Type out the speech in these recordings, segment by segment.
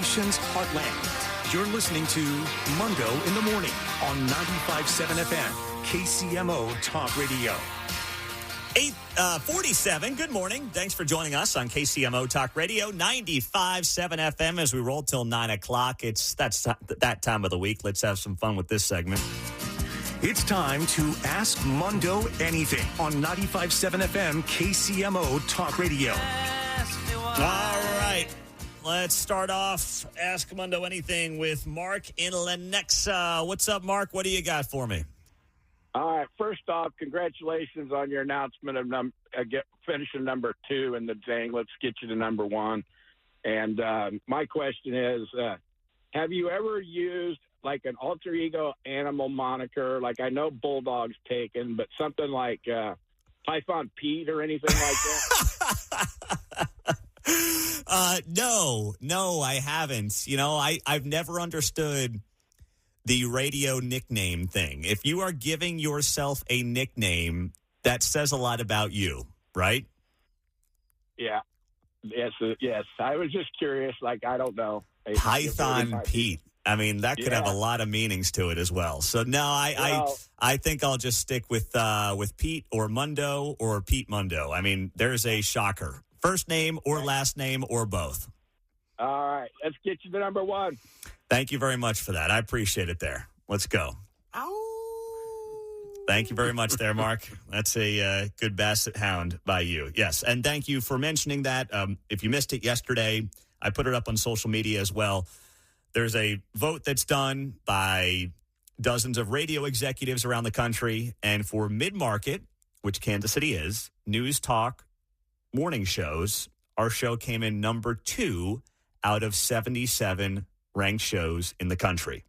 Ocean's heartland. You're listening to Mundo in the Morning on 95.7 FM, KCMO Talk Radio. 8:47. Good morning. Thanks for joining us on KCMO Talk Radio, 95.7 FM as we roll till 9 o'clock. That's that time of the week. Let's have some fun with this segment. It's time to Ask Mundo Anything on 95.7 FM, KCMO Talk Radio. All right. Let's start off Ask Mundo Anything with Mark in Lenexa. What's up, Mark? What do you got for me? All right. First off, congratulations on your announcement of finishing number 2 in the thing. Let's get you to number 1. And my question is, have you ever used like an alter ego animal moniker? Like I know Bulldog's taken, but something like Python Pete or anything like that? No, I haven't. You know, I've never understood the radio nickname thing. If you are giving yourself a nickname, that says a lot about you, right? Yeah. Yes. I was just curious. Like, I don't know. Python Pete. I mean, that could have a lot of meanings to it as well. So no, I think I'll just stick with Pete or Mundo or Pete Mundo. I mean, there's a shocker. First name or last name or both. All right. Let's get you to number 1. Thank you very much for that. I appreciate it there. Let's go. Ow. Thank you very much there, Mark. That's a good basset hound by you. Yes, and thank you for mentioning that. If you missed it yesterday, I put it up on social media as well. There's a vote that's done by dozens of radio executives around the country, and for mid-market, which Kansas City is, news talk, morning shows, our show came in number 2 out of 77 ranked shows in the country.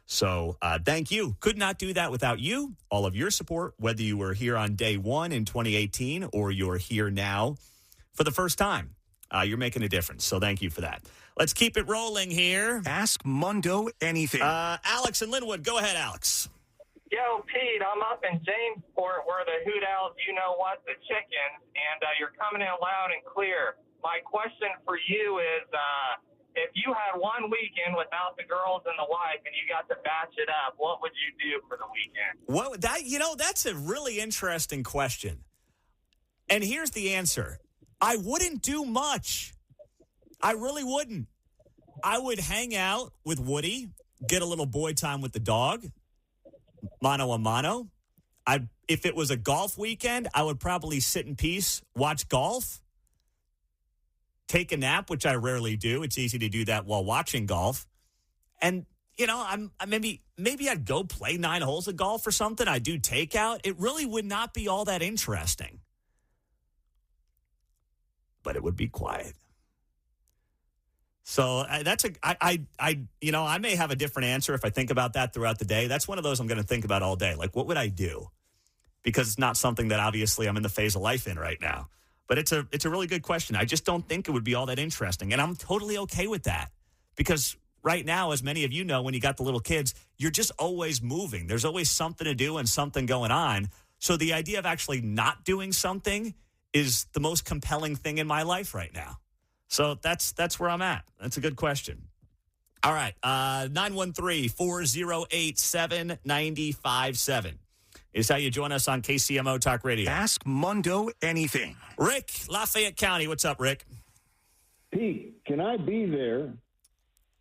So thank you. Could not do that without you, all of your support, whether you were here on day 1 in 2018 or you're here now for the first time. You're making a difference. So thank you for that. Let's keep it rolling here. Ask Mundo Anything. Alex in Linwood. Go ahead, Alex. Yo, Pete, I'm up in Jamesport where the Hoot Owls, you know what, the chickens, and you're coming in loud and clear. My question for you is, if you had one weekend without the girls and the wife and you got to batch it up, what would you do for the weekend? That's a really interesting question. And here's the answer. I wouldn't do much. I really wouldn't. I would hang out with Woody, get a little boy time with the dog, mano a mano. If it was a golf weekend, I would probably sit in peace, watch golf, take a nap, which I rarely do. It's easy to do that while watching golf. And, you know, maybe I'd go play 9 holes of golf or something. I'd do takeout. It really would not be all that interesting. But it would be quiet. So I may have a different answer if I think about that throughout the day. That's one of those I'm going to think about all day. Like, what would I do? Because it's not something that obviously I'm in the phase of life in right now. But it's a really good question. I just don't think it would be all that interesting. And I'm totally okay with that. Because right now, as many of you know, when you got the little kids, you're just always moving. There's always something to do and something going on. So the idea of actually not doing something is the most compelling thing in my life right now. So that's where I'm at. That's a good question. All right. 913-408-7957 is how you join us on KCMO Talk Radio. Ask Mundo Anything. Rick, Lafayette County. What's up, Rick? Pete, can I be there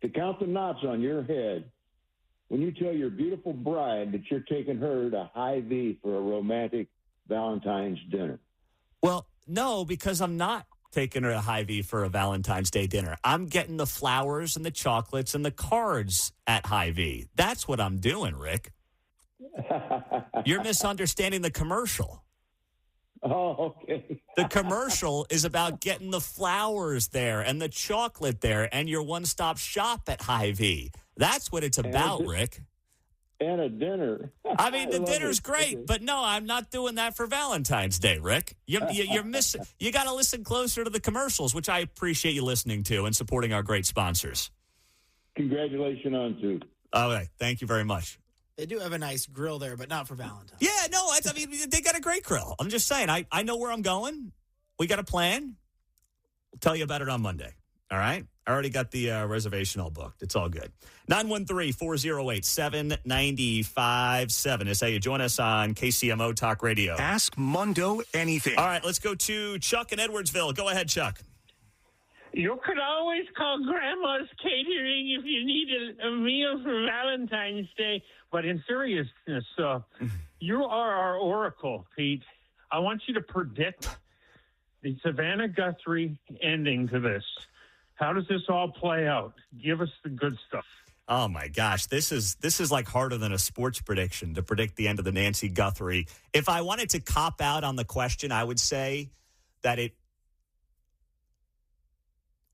to count the knots on your head when you tell your beautiful bride that you're taking her to Hy-Vee for a romantic Valentine's dinner? Well, no, because I'm not taking her to Hy-Vee for a Valentine's Day dinner. I'm getting the flowers and the chocolates and the cards at Hy-Vee. That's what I'm doing, Rick. You're misunderstanding the commercial. Oh, okay. The commercial is about getting the flowers there and the chocolate there and your one-stop shop at Hy-Vee. That's what it's about, Rick. And a dinner. I mean, the dinner's great, but no, I'm not doing that for Valentine's Day, Rick. You're missing. You got to listen closer to the commercials, which I appreciate you listening to and supporting our great sponsors. Congratulations on two. All right, thank you very much. They do have a nice grill there, but not for Valentine's. Yeah, no, I mean, they got a great grill. I'm just saying, I know where I'm going. We got a plan. We'll tell you about it on Monday. All right? I already got the reservation all booked. It's all good. 913-408-7957 is how you join us on KCMO Talk Radio. Ask Mundo anything. All right, let's go to Chuck in Edwardsville. Go ahead, Chuck. You could always call Grandma's Catering if you need a meal for Valentine's Day. But in seriousness, you are our oracle, Pete. I want you to predict the Savannah Guthrie ending to this. How does this all play out? Give us the good stuff. Oh, my gosh. This is like harder than a sports prediction to predict the end of the Nancy Guthrie. If I wanted to cop out on the question, I would say that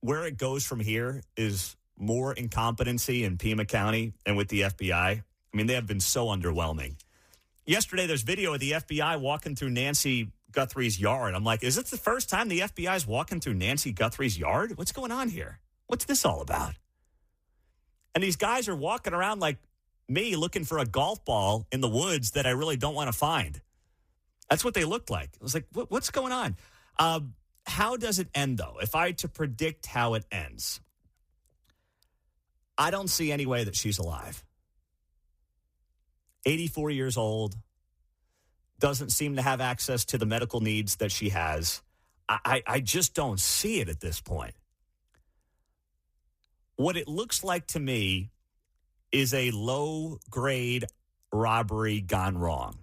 where it goes from here is more incompetency in Pima County and with the FBI. I mean, they have been so underwhelming. Yesterday, there's video of the FBI walking through Nancy Guthrie's yard. I'm like, is it the first time the FBI is walking through Nancy Guthrie's yard? What's going on here? What's this all about? And these guys are walking around like me looking for a golf ball in the woods that I really don't want to find. That's what they looked like. I was like, what's going on? How does it end, though? If I had to predict how it ends, I don't see any way that she's alive. 84 years old, doesn't seem to have access to the medical needs that she has. I just don't see it at this point. What it looks like to me is a low-grade robbery gone wrong.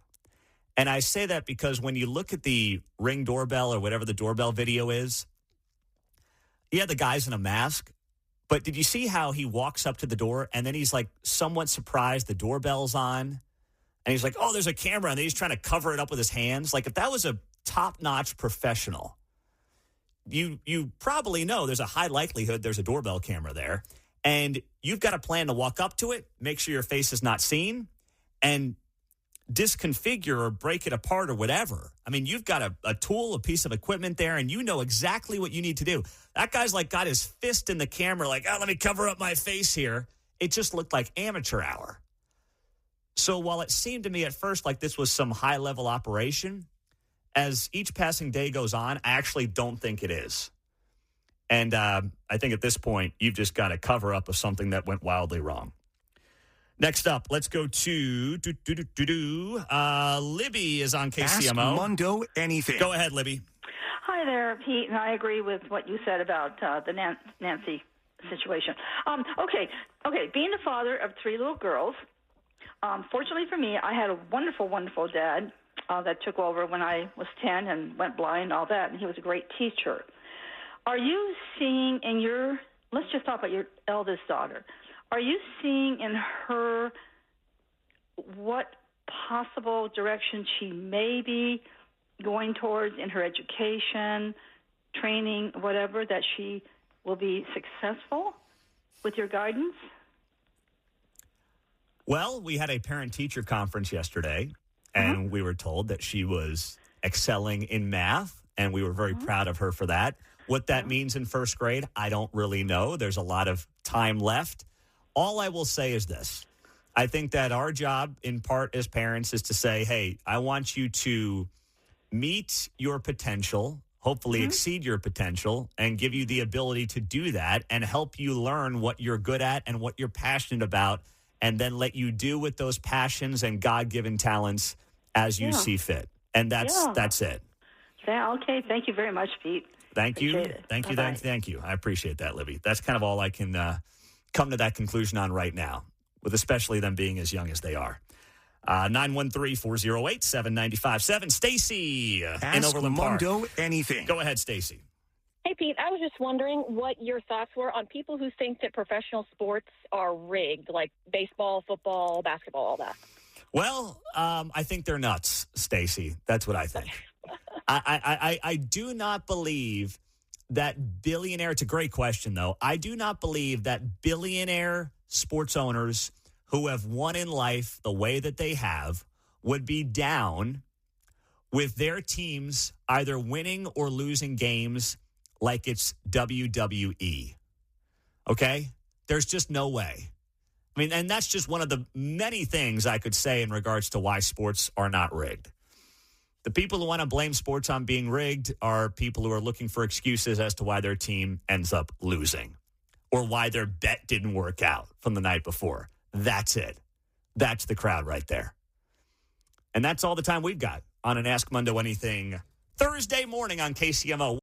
And I say that because when you look at the Ring doorbell or whatever the doorbell video is, yeah, the guy's in a mask. But did you see how he walks up to the door and then he's like somewhat surprised the doorbell's on? And he's like, oh, there's a camera. And then he's trying to cover it up with his hands. Like if that was a top-notch professional, you probably know there's a high likelihood there's a doorbell camera there. And you've got a plan to walk up to it, make sure your face is not seen, and disconfigure or break it apart or whatever. I mean, you've got a tool, a piece of equipment there, and you know exactly what you need to do. That guy's like got his fist in the camera like, oh, let me cover up my face here. It just looked like amateur hour. So while it seemed to me at first like this was some high-level operation, as each passing day goes on, I actually don't think it is. And I think at this point, you've just got a cover-up of something that went wildly wrong. Next up, let's go to Libby is on KCMO. Ask Mundo anything. Go ahead, Libby. Hi there, Pete, and I agree with what you said about the Nancy situation. Okay, being the father of 3 little girls, fortunately for me, I had a wonderful, wonderful dad that took over when I was 10 and went blind and all that, and he was a great teacher. Are you seeing in your, let's just talk about your eldest daughter, are you seeing in her what possible direction she may be going towards in her education, training, whatever, that she will be successful with your guidance? Well, we had a parent-teacher conference yesterday, and we were told that she was excelling in math, and we were very proud of her for that. What that means in first grade, I don't really know. There's a lot of time left. All I will say is this. I think that our job, in part as parents, is to say, hey, I want you to meet your potential, hopefully exceed your potential, and give you the ability to do that and help you learn what you're good at and what you're passionate about, and then let you do with those passions and God-given talents as you see fit. And that's it. Yeah, okay. Thank you very much, Pete. Thank you. Appreciate it. Thank you. Bye-bye. Thank you. I appreciate that, Libby. That's kind of all I can come to that conclusion on right now, with especially them being as young as they are. 913-408-7957. Stacy in Overland Park. Mundo anything. Go ahead, Stacy. Hey, Pete, I was just wondering what your thoughts were on people who think that professional sports are rigged, like baseball, football, basketball, all that. Well, I think they're nuts, Stacy. That's what I think. I do not believe that billionaire, it's a great question, though. I do not believe that billionaire sports owners who have won in life the way that they have would be down with their teams either winning or losing games like it's WWE. Okay? There's just no way. I mean, and that's just one of the many things I could say in regards to why sports are not rigged. The people who want to blame sports on being rigged are people who are looking for excuses as to why their team ends up losing. or why their bet didn't work out from the night before. That's it. That's the crowd right there. And that's all the time we've got on an Ask Mundo Anything Thursday morning on KCMO.